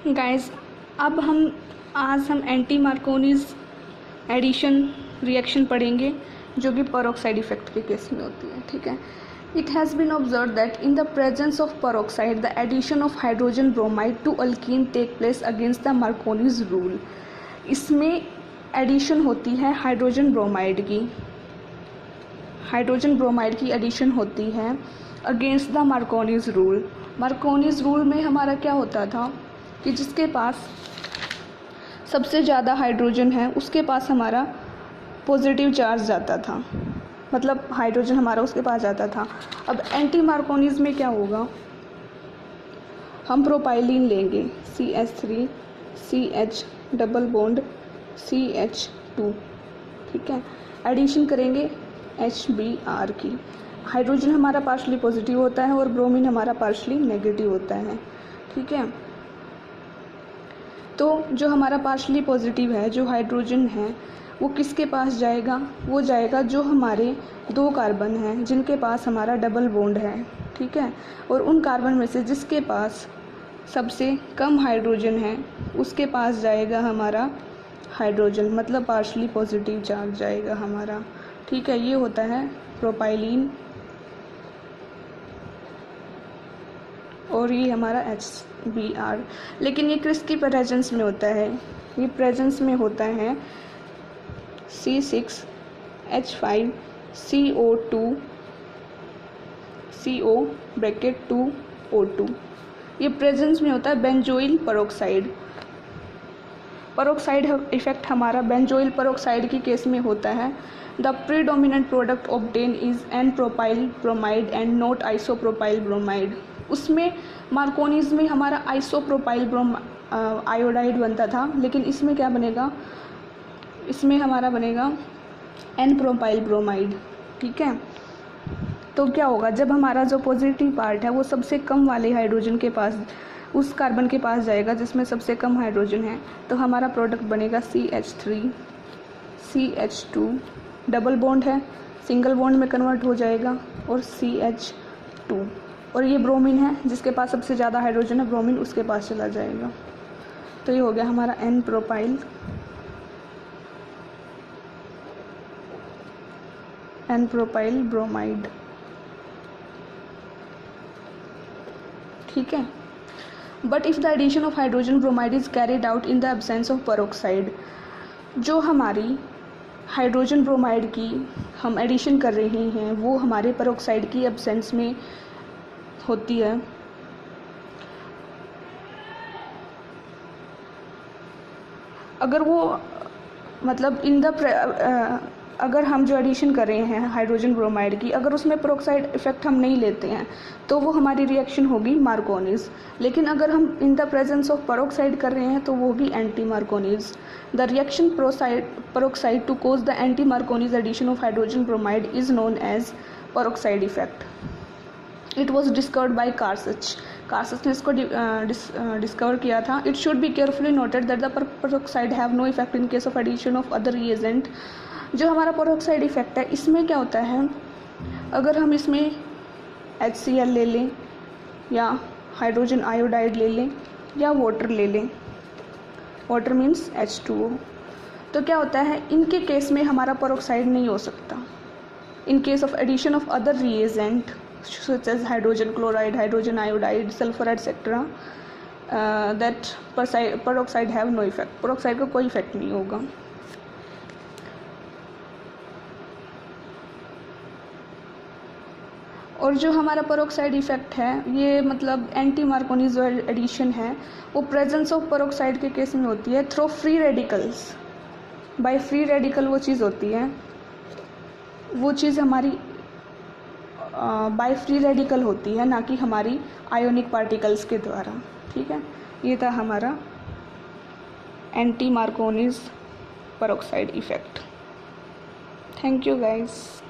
Guys अब आज हम एंटी मार्कोनीज एडिशन रिएक्शन पढ़ेंगे जो कि पेरोक्साइड इफेक्ट के केस में होती है। ठीक है, it has been observe that in the presence of peroxide the addition of hydrogen bromide to alkene take place against the Markovnikov rule. इसमें एडिशन होती है हाइड्रोजन ब्रोमाइड की एडिशन होती है against the Markovnikov rule. Markovnikov rule में हमारा क्या होता था कि जिसके पास सबसे ज़्यादा हाइड्रोजन है उसके पास हमारा पॉजिटिव चार्ज जाता था, मतलब हाइड्रोजन हमारा उसके पास जाता था। अब एंटी मार्कोनीज में क्या होगा, हम प्रोपाइलिन लेंगे CH3 CH double bond CH2, ठीक है, एडिशन करेंगे HBr की। हाइड्रोजन हमारा पार्शली पॉजिटिव होता है और ब्रोमीन हमारा पार्शली नेगेटिव होता है। ठीक है, तो जो हमारा पार्शली पॉजिटिव है, जो हाइड्रोजन है, वो किसके पास जाएगा, वो जाएगा जो हमारे 2 कार्बन हैं जिनके पास हमारा डबल बॉन्ड है। ठीक है, और उन कार्बन में से जिसके पास सबसे कम हाइड्रोजन है उसके पास जाएगा हमारा हाइड्रोजन, मतलब पार्शली पॉजिटिव चार्ज जाएगा हमारा। ठीक है, ये होता है प्रोपाइलिन और ये हमारा HBr। लेकिन ये किसकी प्रेजेंस में होता है, ये प्रेजेंस में होता है C6H5CO2 CO(2O2), ये प्रेजेंस में होता है बेंजोइल पेरोक्साइड। पेरोक्साइड इफेक्ट हमारा बेंजोइल पेरोक्साइड की केस में होता है। The predominant product obtain is an propyl bromide and not isopropyl bromide. उसमें मार्कोनीज में हमारा आइसोप्रोपाइल आयोडाइड बनता था, लेकिन इसमें क्या बनेगा, इसमें हमारा बनेगा एन प्रोपाइल ब्रोमाइड। ठीक है, तो क्या होगा, जब हमारा जो पॉजिटिव पार्ट है वो सबसे कम वाले हाइड्रोजन के पास, उस कार्बन के पास जाएगा जिसमें सबसे कम हाइड्रोजन है, तो हमारा प्रोडक्ट बनेगा CH3 CH2 डबल बॉन्ड है, सिंगल बॉन्ड में कन्वर्ट हो जाएगा और CH2, और ये ब्रोमीन है जिसके पास सबसे ज़्यादा हाइड्रोजन है, ब्रोमीन उसके पास चला जाएगा। तो ये हो गया हमारा एन प्रोपाइल ब्रोमाइड। ठीक है, but if the addition of hydrogen bromide is carried out in the absence of peroxide, जो हमारी हाइड्रोजन ब्रोमाइड की हम एडिशन कर रहे हैं वो हमारे पेरोक्साइड की एब्सेंस में होती है, अगर वो मतलब अगर हम जो एडिशन कर रहे हैं हाइड्रोजन ब्रोमाइड की, अगर उसमें पेरोक्साइड इफेक्ट हम नहीं लेते हैं तो वो हमारी रिएक्शन होगी मार्कोनीज। लेकिन अगर हम in the presence of peroxide कर रहे हैं तो वो होगी anti Markovnikov. The reaction peroxide to cause the anti Markovnikov addition of hydrogen bromide is known as peroxide effect. It was discovered by Kharasch ने इसको डिस्कवर किया था। It should be carefully noted that the peroxide have no effect in case of addition of other reagent. जो हमारा peroxide effect है इसमें क्या होता है, अगर हम इसमें HCl ले लें या हाइड्रोजन आयोडाइड ले लें या वाटर ले लें, वाटर मीन्स H2O, तो क्या होता है, इनके केस में हमारा पेरोक्साइड नहीं हो सकता। In case of addition of other reagent such as hydrogen chloride, hydrogen iodide, sulfur etc. That peroxide have no effect, peroxide का कोई इफेक्ट नहीं होगा। और जो हमारा पेरोक्साइड इफेक्ट है ये मतलब एंटी मार्कोनीज जो एडिशन है वो प्रेजेंस ऑफ पेरोक्साइड के केस में होती है through free radicals. By free radical वो चीज़ होती है, वो चीज़ हमारी बाय फ्री रेडिकल होती है, ना कि हमारी आयोनिक पार्टिकल्स के द्वारा। ठीक है, ये था हमारा anti Markovnikov peroxide effect. Thank you guys.